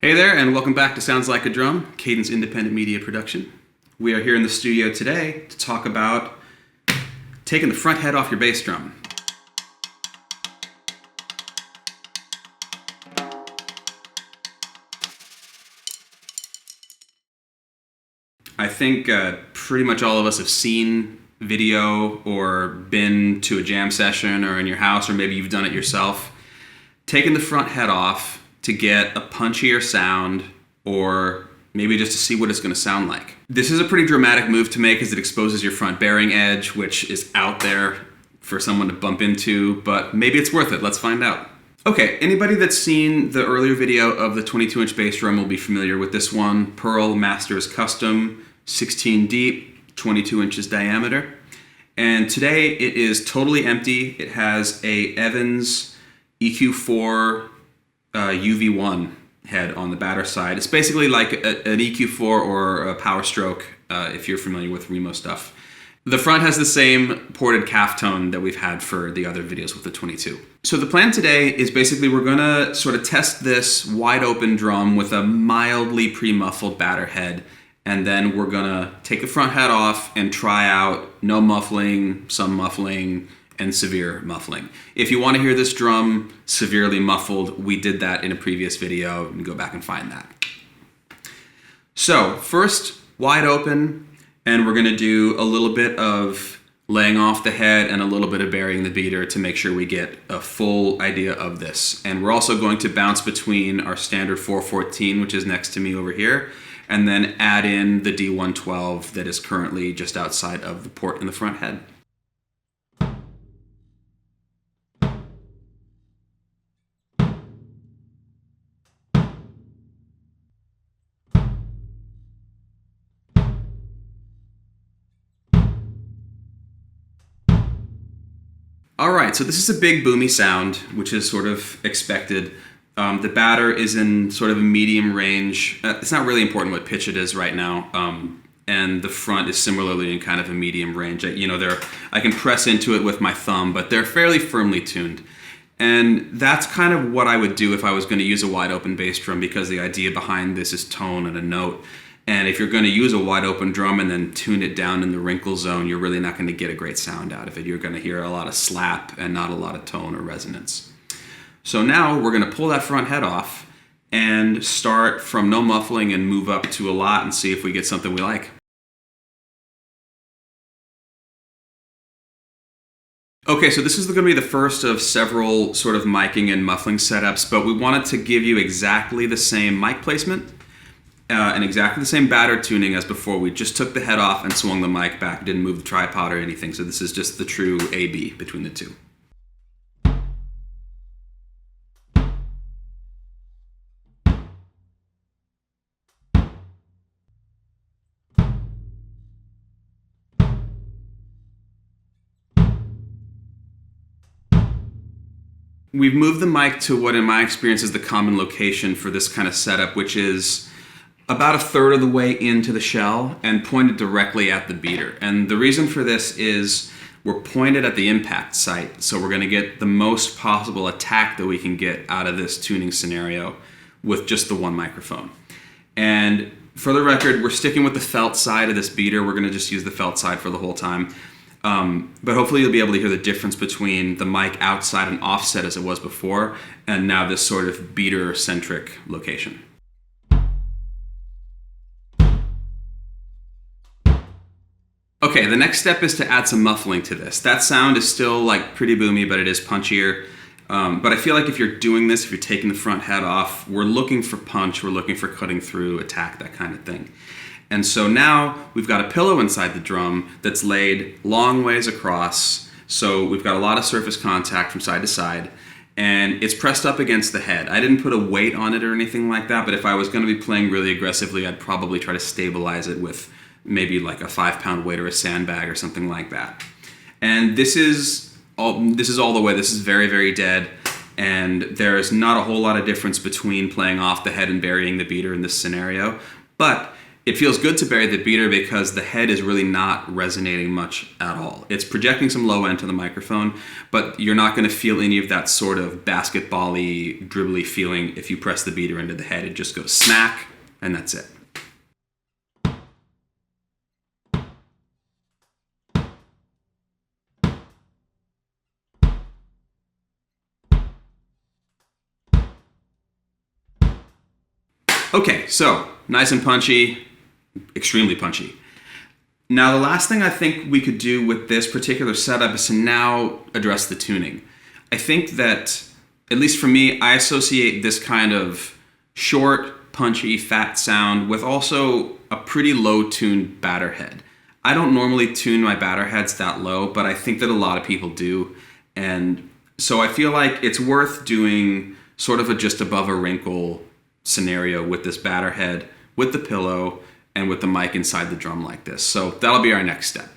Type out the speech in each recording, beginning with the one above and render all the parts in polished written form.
Hey there, and welcome back to Sounds Like a Drum, Cadence Independent Media Production. We are here in the studio today to talk about taking the front head off your bass drum. I think pretty much all of us have seen video or been to a jam session or in your house, or maybe you've done it yourself, taking the front head off to get a punchier sound, or maybe just to see what it's going to sound like. This is a pretty dramatic move to make as it exposes your front bearing edge, which is out there for someone to bump into, but maybe it's worth it. Let's find out. Okay, anybody that's seen the earlier video of the 22-inch bass drum will be familiar with this one. Pearl Masters Custom, 16 deep, 22 inches diameter. And today it is totally empty. It has a Evans EQ4 UV1 head on the batter side. It's basically like an EQ4 or a Power Stroke, if you're familiar with Remo stuff. The front has the same ported calf tone that we've had for the other videos with the 22. So the plan today is basically we're gonna sort of test this wide open drum with a mildly pre-muffled batter head, and then we're gonna take the front head off and try out no muffling, some muffling, and severe muffling. If you want to hear this drum severely muffled, we did that in a previous video. You can go back and find that. So first, wide open, and we're going to do a little bit of laying off the head and a little bit of burying the beater to make sure we get a full idea of this. And we're also going to bounce between our standard 414, which is next to me over here, and then add in the D112 that is currently just outside of the port in the front head. All right, so this is a big boomy sound, which is sort of expected. The batter is in sort of a medium range. It's not really important what pitch it is right now. And the front is similarly in kind of a medium range. I can press into it with my thumb, but they're fairly firmly tuned. And that's kind of what I would do if I was going to use a wide open bass drum, because the idea behind this is tone and a note. And if you're going to use a wide open drum and then tune it down in the wrinkle zone, you're really not going to get a great sound out of it. You're going to hear a lot of slap and not a lot of tone or resonance. So now we're going to pull that front head off and start from no muffling and move up to a lot and see if we get something we like. Okay, so this is going to be the first of several sort of miking and muffling setups, but we wanted to give you exactly the same mic placement and exactly the same batter tuning as before. We just took the head off and swung the mic back, didn't move the tripod or anything, so this is just the true A-B between the two. We've moved the mic to what in my experience is the common location for this kind of setup, which is about a third of the way into the shell and pointed directly at the beater. And the reason for this is we're pointed at the impact site, so we're going to get the most possible attack that we can get out of this tuning scenario with just the one microphone. And for the record, we're sticking with the felt side of this beater. We're going to just use the felt side for the whole time. But hopefully you'll be able to hear the difference between the mic outside and offset as it was before, and now this sort of beater-centric location. Okay, the next step is to add some muffling to this. That sound is still like pretty boomy, but it is punchier. But I feel like if you're doing this, if you're taking the front head off, we're looking for punch, we're looking for cutting through, attack, that kind of thing. And so now we've got a pillow inside the drum that's laid long ways across, so we've got a lot of surface contact from side to side, and it's pressed up against the head. I didn't put a weight on it or anything like that, but if I was going to be playing really aggressively, I'd probably try to stabilize it with maybe like a 5-pound weight or a sandbag or something like that. And this is all the way. This is very, very dead, and there is not a whole lot of difference between playing off the head and burying the beater in this scenario. But it feels good to bury the beater because the head is really not resonating much at all. It's projecting some low end to the microphone, but you're not going to feel any of that sort of basketball-y, dribbly feeling if you press the beater into the head. It just goes smack, and that's it. Okay, so nice and punchy, extremely punchy. Now, the last thing I think we could do with this particular setup is to now address the tuning. I think that, at least for me, I associate this kind of short, punchy, fat sound with also a pretty low-tuned batter head. I don't normally tune my batter heads that low, but I think that a lot of people do. And so I feel like it's worth doing sort of a just-above-a-wrinkle scenario with this batter head, with the pillow, and with the mic inside the drum like this. So that'll be our next step.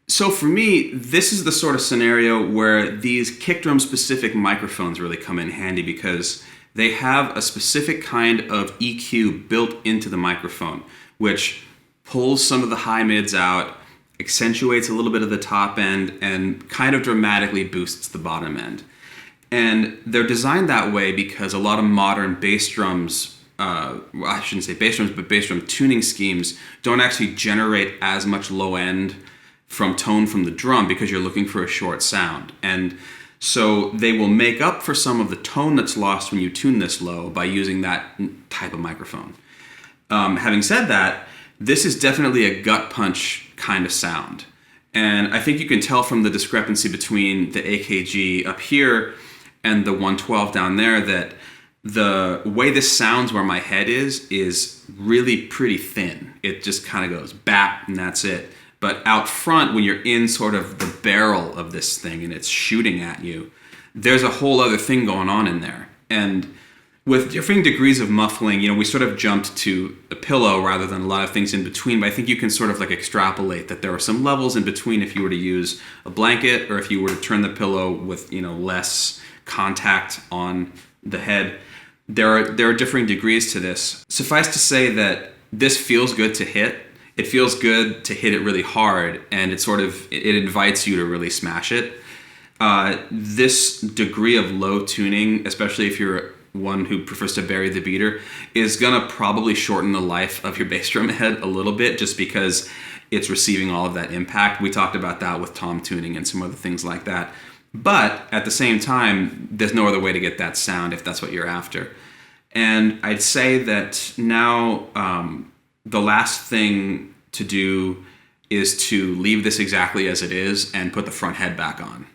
So for me, this is the sort of scenario where these kick drum specific microphones really come in handy because they have a specific kind of EQ built into the microphone, which pulls some of the high mids out, accentuates a little bit of the top end, and kind of dramatically boosts the bottom end. And they're designed that way because a lot of modern bass drums, well, I shouldn't say bass drums, but bass drum tuning schemes don't actually generate as much low end from tone from the drum because you're looking for a short sound. And so they will make up for some of the tone that's lost when you tune this low by using that type of microphone. Having said that, this is definitely a gut punch kind of sound. And I think you can tell from the discrepancy between the AKG up here and the 112 down there that the way this sounds where my head is really pretty thin. It just kind of goes bap and that's it. But out front, when you're in sort of the barrel of this thing and it's shooting at you, there's a whole other thing going on in there. And with differing degrees of muffling, we sort of jumped to a pillow rather than a lot of things in between. But I think you can sort of like extrapolate that there are some levels in between if you were to use a blanket or if you were to turn the pillow with, less contact on the head. There are differing degrees to this. Suffice to say that this feels good to hit. It feels good to hit it really hard, and it invites you to really smash it. This degree of low tuning, especially if you're one who prefers to bury the beater, is gonna probably shorten the life of your bass drum head a little bit just because it's receiving all of that impact. We talked about that with tom tuning and some other things like that. But at the same time, there's no other way to get that sound if that's what you're after. And I'd say that now, the last thing to do is to leave this exactly as it is and put the front head back on.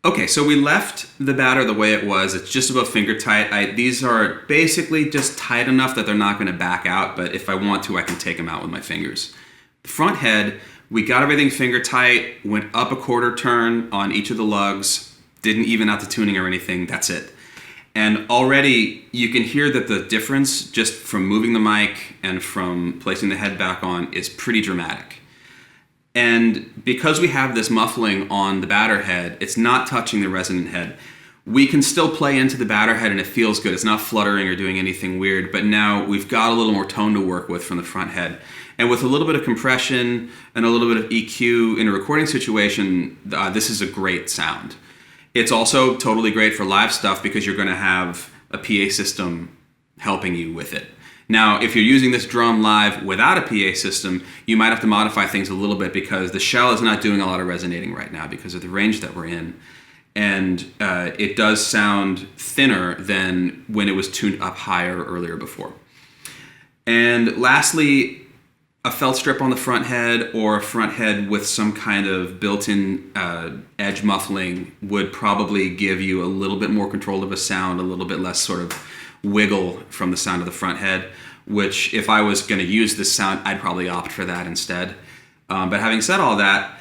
Okay, so we left the batter the way it was. It's just above finger tight. These are basically just tight enough that they're not going to back out, but if I want to, I can take them out with my fingers. The front head, we got everything finger tight, went up a quarter turn on each of the lugs, didn't even out the tuning or anything, that's it. And already you can hear that the difference just from moving the mic and from placing the head back on is pretty dramatic. And because we have this muffling on the batter head, it's not touching the resonant head. We can still play into the batter head and it feels good. It's not fluttering or doing anything weird, but now we've got a little more tone to work with from the front head. And with a little bit of compression and a little bit of EQ in a recording situation, this is a great sound. It's also totally great for live stuff because you're going to have a PA system helping you with it. Now, if you're using this drum live without a PA system, you might have to modify things a little bit because the shell is not doing a lot of resonating right now because of the range that we're in. And it does sound thinner than when it was tuned up higher earlier before. And lastly, a felt strip on the front head or a front head with some kind of built-in edge muffling would probably give you a little bit more control of a sound, a little bit less sort of wiggle from the sound of the front head, which if I was going to use this sound, I'd probably opt for that instead. But having said all that,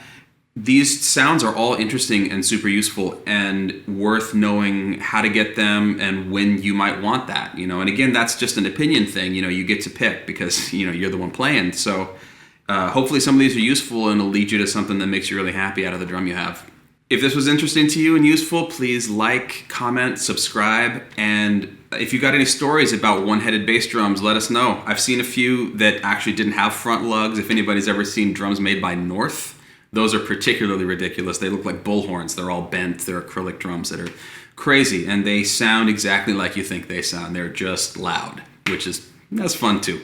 these sounds are all interesting and super useful and worth knowing how to get them and when you might want that, you know. And again, that's just an opinion thing, you know, you get to pick because, you know, you're the one playing. So hopefully some of these are useful and it'll lead you to something that makes you really happy out of the drum you have. If this was interesting to you and useful, please like, comment, subscribe, and if you got any stories about one-headed bass drums, let us know. I've seen a few that actually didn't have front lugs. If anybody's ever seen drums made by North, those are particularly ridiculous. They look like bullhorns. They're all bent. They're acrylic drums that are crazy, and they sound exactly like you think they sound. They're just loud, that's fun too.